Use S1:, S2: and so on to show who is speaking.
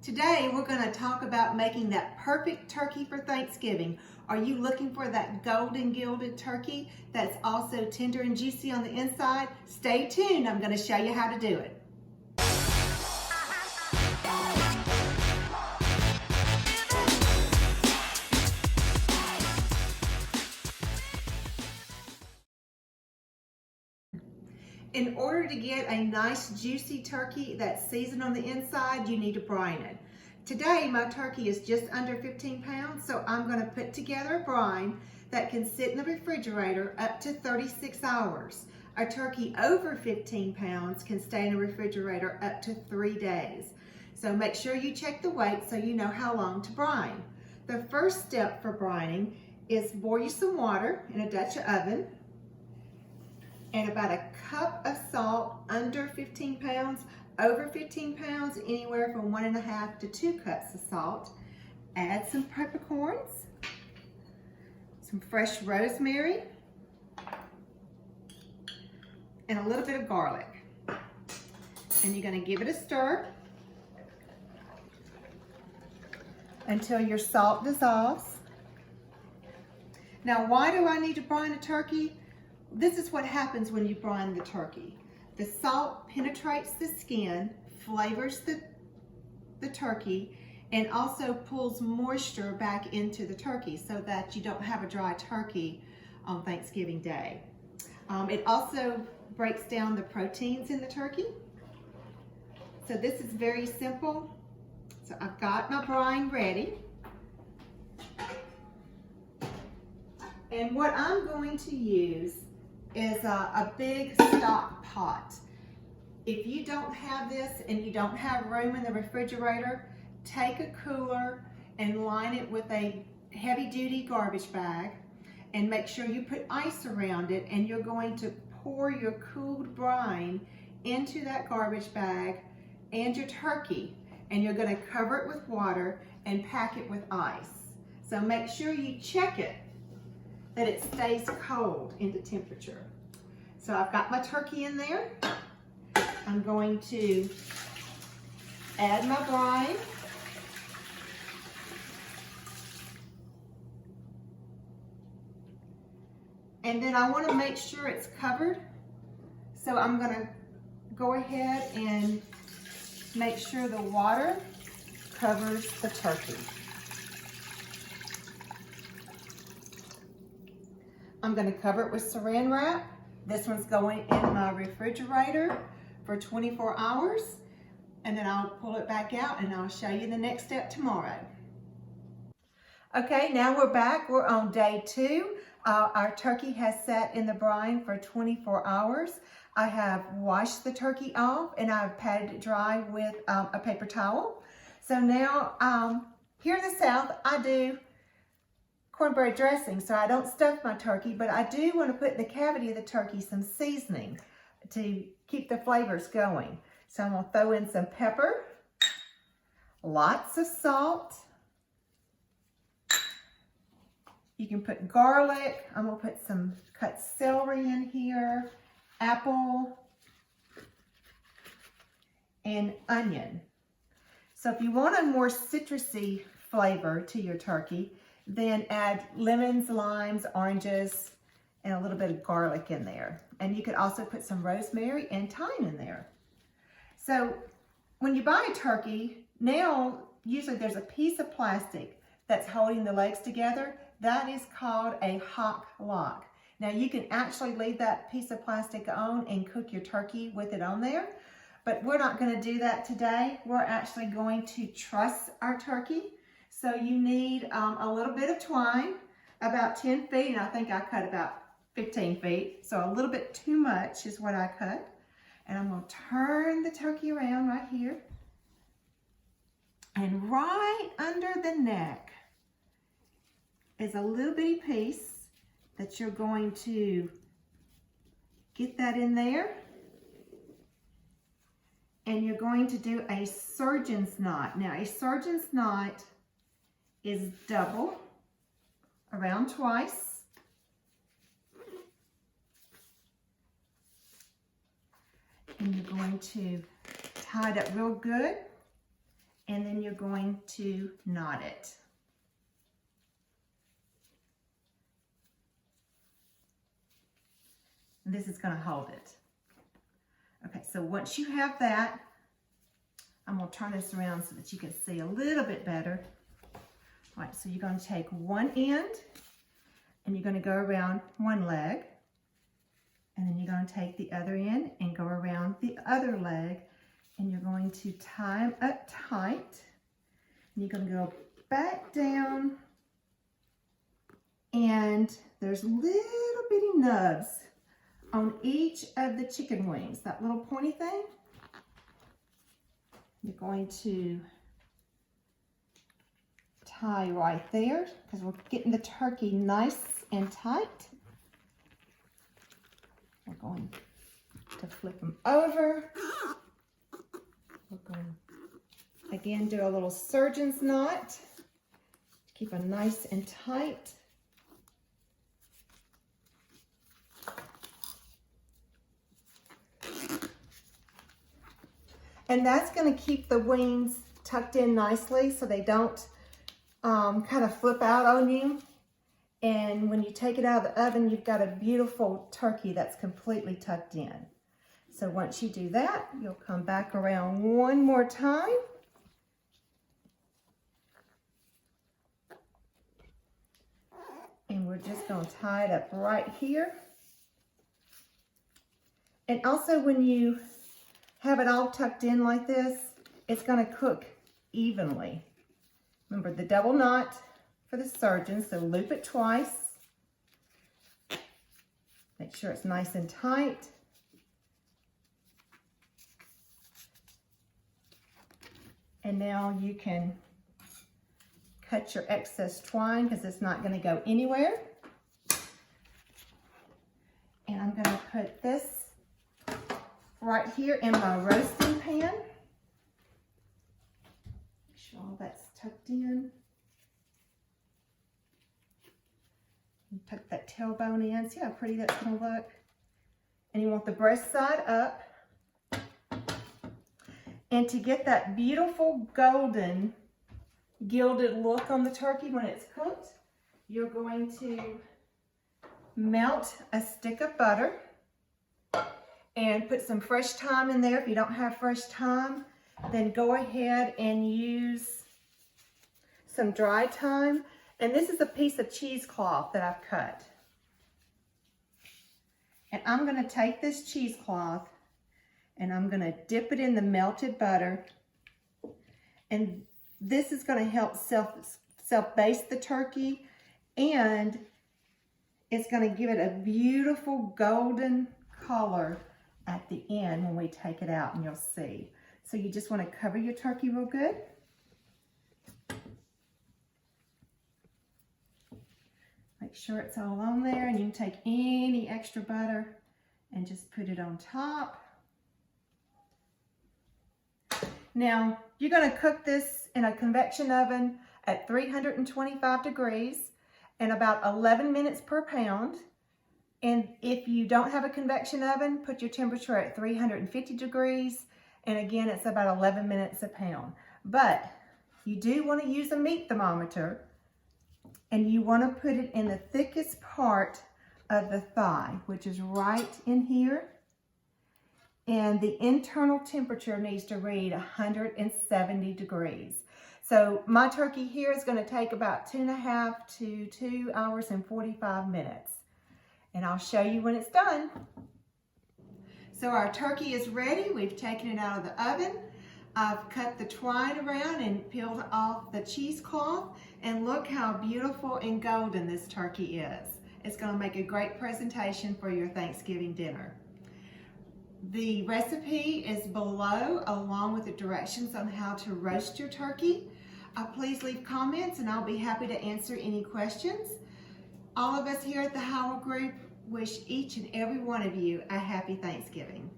S1: Today we're going to talk about making that perfect turkey for Thanksgiving. Are you looking for that golden gilded turkey that's also tender and juicy on the inside? Stay tuned, I'm going to show you how to do it. In order to get a nice juicy turkey that's seasoned on the inside, you need to brine it. Today my turkey is just under 15 pounds, so I'm going to put together a brine that can sit in the refrigerator up to 36 hours. A turkey over 15 pounds can stay in the refrigerator up to 3 days. So make sure you check the weight so you know how long to brine. The first step for brining is boil you some water in a Dutch oven, and about a cup of salt under 15 pounds. Over 15 pounds, anywhere from 1.5 to 2 cups of salt. Add some peppercorns, some fresh rosemary, and a little bit of garlic. And you're going to give it a stir until your salt dissolves. Now, why do I need to brine a turkey? This is what happens when you brine the turkey. The salt penetrates the skin, flavors the turkey, and also pulls moisture back into the turkey so that you don't have a dry turkey on Thanksgiving Day. It also breaks down the proteins in the turkey. So this is very simple. So I've got my brine ready. And what I'm going to use is a big stock pot. If you don't have this and you don't have room in the refrigerator, take a cooler and line it with a heavy-duty garbage bag and make sure you put ice around it, and you're going to pour your cooled brine into that garbage bag and your turkey, and you're going to cover it with water and pack it with ice. So make sure you check it that it stays cold into temperature. So I've got my turkey in there. I'm going to add my brine. And then I want to make sure it's covered. So I'm going to go ahead and make sure the water covers the turkey. I'm going to cover it with saran wrap. This one's going in my refrigerator for 24 hours, and then I'll pull it back out and I'll show you the next step tomorrow. Okay, now we're back. We're on day 2. Our turkey has sat in the brine for 24 hours. I have washed the turkey off and I've patted it dry with a paper towel. So now, here in the South, I do cornbread dressing, so I don't stuff my turkey, but I do want to put in the cavity of the turkey some seasoning to keep the flavors going. So I'm going to throw in some pepper, lots of salt. You can put garlic. I'm going to put some cut celery in here, apple, and onion. So if you want a more citrusy flavor to your turkey, then add lemons, limes, oranges, and a little bit of garlic in there. And you could also put some rosemary and thyme in there. So when you buy a turkey, now usually there's a piece of plastic that's holding the legs together. That is called a hock lock. Now you can actually leave that piece of plastic on and cook your turkey with it on there, but we're not going to do that today. We're actually going to truss our turkey. So you need a little bit of twine, about 10 feet, and I think I cut about 15 feet. So a little bit too much is what I cut. And I'm going to turn the turkey around right here. And right under the neck is a little bitty piece that you're going to get that in there. And you're going to do a surgeon's knot. Now, a surgeon's knot is double around twice. And you're going to tie it up real good and then you're going to knot it. And this is going to hold it. Okay, so once you have that, I'm going to turn this around so that you can see a little bit better. All right, so you're going to take one end and you're going to go around one leg, and then you're going to take the other end and go around the other leg, and you're going to tie them up tight, and you're going to go back down, and there's little bitty nubs on each of the chicken wings, that little pointy thing. You're going to tie right there because we're getting the turkey nice and tight. We're going to flip them over. We're going to again do a little surgeon's knot to keep them nice and tight. And that's going to keep the wings tucked in nicely so they don't kind of flip out on you. And when you take it out of the oven, you've got a beautiful turkey that's completely tucked in. So once you do that, you'll come back around one more time. And we're just going to tie it up right here. And also when you have it all tucked in like this, it's going to cook evenly. Remember the double knot for the surgeon, so loop it twice. Make sure it's nice and tight. And now you can cut your excess twine because it's not going to go anywhere. And I'm going to put this right here in my roasting pan. Make sure all that's tucked in. And tuck that tailbone in. See how pretty that's going to look? And you want the breast side up. And to get that beautiful golden gilded look on the turkey when it's cooked, you're going to melt a stick of butter and put some fresh thyme in there. If you don't have fresh thyme, then go ahead and use some dry thyme. And this is a piece of cheesecloth that I've cut. And I'm going to take this cheesecloth and I'm going to dip it in the melted butter. And this is going to help self-baste the turkey, and it's going to give it a beautiful golden color at the end when we take it out, and you'll see. So you just want to cover your turkey real good. Make sure it's all on there, and you can take any extra butter and just put it on top. Now, you're going to cook this in a convection oven at 325 degrees and about 11 minutes per pound. And if you don't have a convection oven, put your temperature at 350 degrees. And again, it's about 11 minutes a pound. But you do want to use a meat thermometer, and you want to put it in the thickest part of the thigh, which is right in here. And the internal temperature needs to read 170 degrees. So my turkey here is going to take about 2.5 to 2 hours and 45 minutes. And I'll show you when it's done. So our turkey is ready. We've taken it out of the oven. I've cut the twine around and peeled off the cheesecloth. And look how beautiful and golden this turkey is. It's going to make a great presentation for your Thanksgiving dinner. The recipe is below, along with the directions on how to roast your turkey. Please leave comments and I'll be happy to answer any questions. All of us here at the Howell Group wish each and every one of you a happy Thanksgiving.